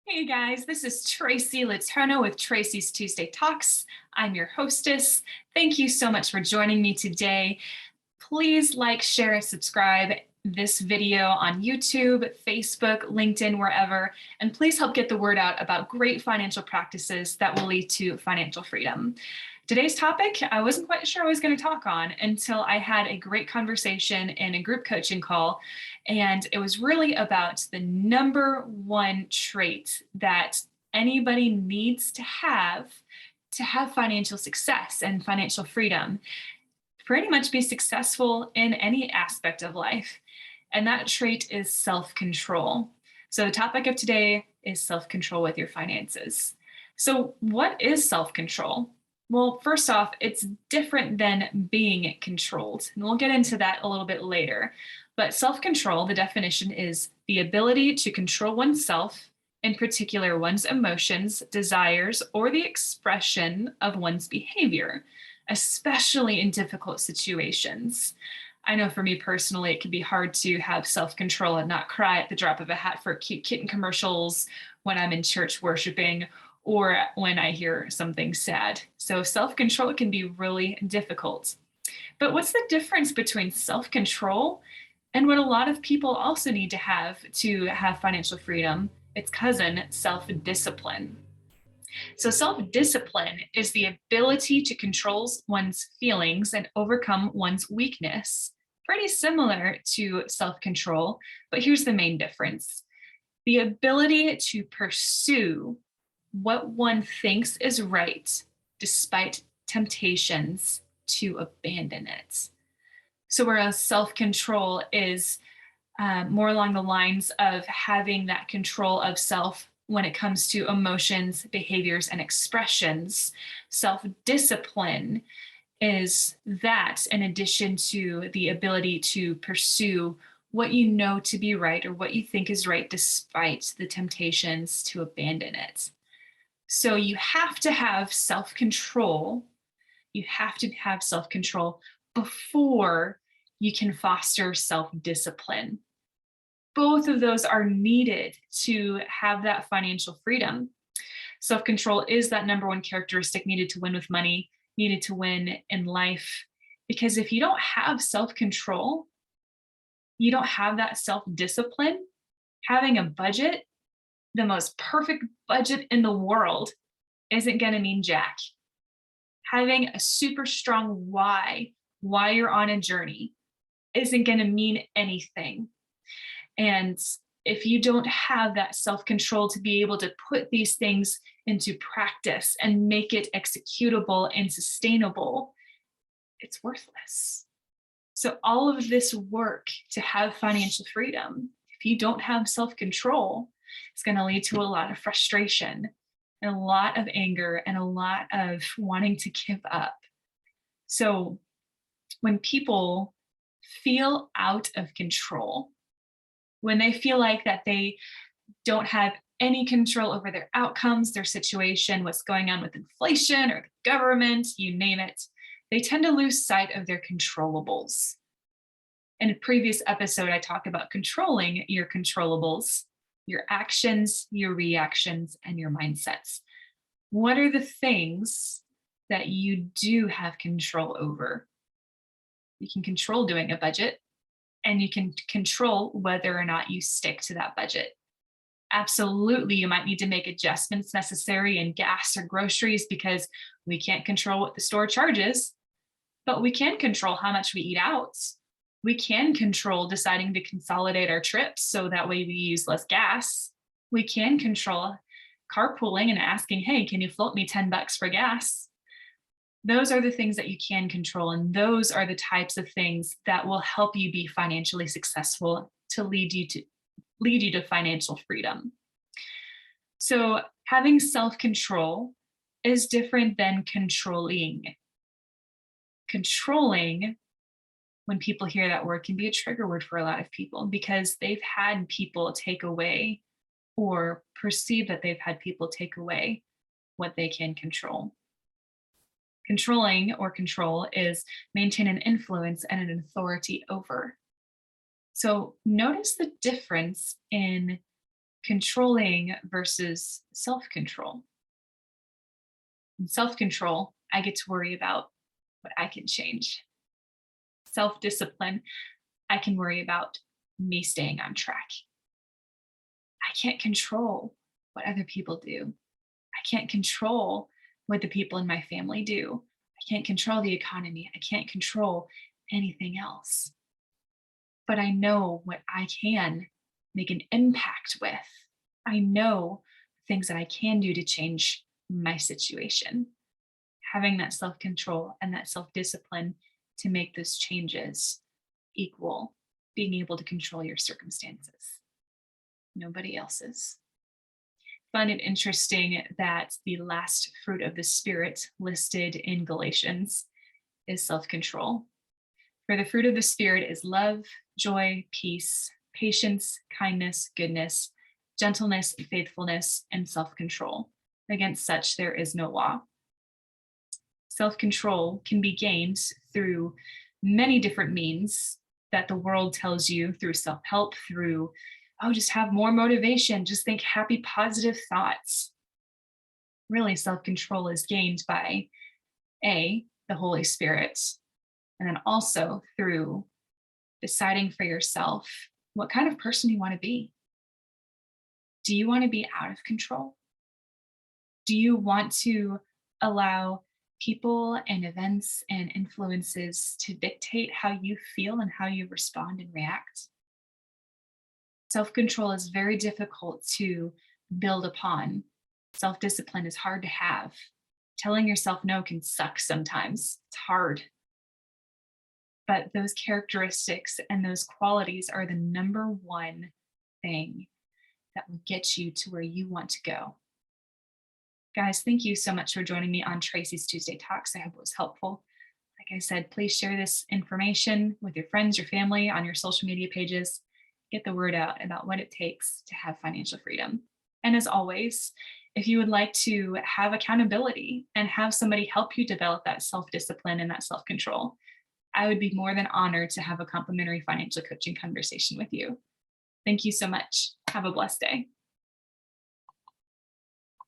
Hey guys, this is Tracy Letourneau with Tracy's Tuesday Talks. I'm your hostess. Thank you so much for joining me today. Please like, share, and subscribe this video on YouTube, Facebook, LinkedIn, wherever, and please help get the word out about great financial practices that will lead to financial freedom. Today's topic, I wasn't quite sure I was going to talk on until I had a great conversation in a group coaching call. And it was really about the number one trait that anybody needs to have financial success and financial freedom, pretty much be successful in any aspect of life. And that trait is self-control. So the topic of today is self-control with your finances. So what is self-control? Well, first off, it's different than being controlled. And we'll get into that a little bit later. But self-control, the definition is the ability to control oneself, in particular one's emotions, desires, or the expression of one's behavior, especially in difficult situations. I know for me personally, it can be hard to have self-control and not cry at the drop of a hat for cute kitten commercials when I'm in church worshiping or when I hear something sad. So self-control can be really difficult. But what's the difference between self-control and what a lot of people also need to have financial freedom? Its cousin, self-discipline. So self-discipline is the ability to control one's feelings and overcome one's weakness. Pretty similar to self-control, but here's the main difference. The ability to pursue what one thinks is right, despite temptations to abandon it. So whereas self-control is more along the lines of having that control of self when it comes to emotions, behaviors, and expressions, self-discipline is that in addition to the ability to pursue what you know to be right or what you think is right despite the temptations to abandon it. So you have to have self-control. You have to have self-control before you can foster self-discipline. Both of those are needed to have that financial freedom. Self-control is that number one characteristic needed to win with money, needed to win in life. Because if you don't have self-control, you don't have that self-discipline, having a budget, the most perfect budget in the world, isn't going to mean jack. Having a super strong why you're on a journey isn't going to mean anything. And if you don't have that self-control to be able to put these things into practice and make it executable and sustainable, it's worthless. So all of this work to have financial freedom, if you don't have self-control, it's going to lead to a lot of frustration and a lot of anger and a lot of wanting to give up. So when people feel out of control, when they feel like that they don't have any control over their outcomes, their situation, what's going on with inflation or the government, you name it, they tend to lose sight of their controllables. In a previous episode, I talked about controlling your controllables, your actions, your reactions, and your mindsets. What are the things that you do have control over? You can control doing a budget, and you can control whether or not you stick to that budget. Absolutely, you might need to make adjustments necessary in gas or groceries because we can't control what the store charges, but we can control how much we eat out. We can control deciding to consolidate our trips so that way we use less gas. We can control carpooling and asking, hey, can you float me $10 for gas? Those are the things that you can control, and those are the types of things that will help you be financially successful to lead you to financial freedom. So having self-control is different than controlling. Controlling, when people hear that word, can be a trigger word for a lot of people because they've had people take away or perceive that they've had people take away what they can control. Controlling or control is maintain an influence and an authority over. So notice the difference in controlling versus self-control. In self-control, I get to worry about what I can change. Self-discipline, I can worry about me staying on track. I can't control what other people do. I can't control what the people in my family do. I can't control the economy. I can't control anything else. But I know what I can make an impact with. I know things that I can do to change my situation. Having that self control and that self discipline to make those changes equal being able to control your circumstances, nobody else's. Find it interesting that the last fruit of the Spirit listed in Galatians is self control. For the fruit of the Spirit is love, joy, peace, patience, kindness, goodness, gentleness, faithfulness, and self control. Against such there is no law. Self control can be gained through many different means that the world tells you, through self help, through, oh, just have more motivation, just think happy, positive thoughts. Really, self control is gained by the Holy Spirit, and then also through deciding for yourself what kind of person you want to be. Do you want to be out of control? Do you want to allow people and events and influences to dictate how you feel and how you respond and react? Self-control is very difficult to build upon. Self-discipline is hard to have. Telling yourself no can suck sometimes. It's hard. But those characteristics and those qualities are the number one thing that will get you to where you want to go. Guys, thank you so much for joining me on Tracy's Tuesday Talks. I hope it was helpful. Like I said, please share this information with your friends, your family, on your social media pages. Get the word out about what it takes to have financial freedom. And as always, if you would like to have accountability and have somebody help you develop that self-discipline and that self-control, I would be more than honored to have a complimentary financial coaching conversation with you. Thank you so much. Have a blessed day.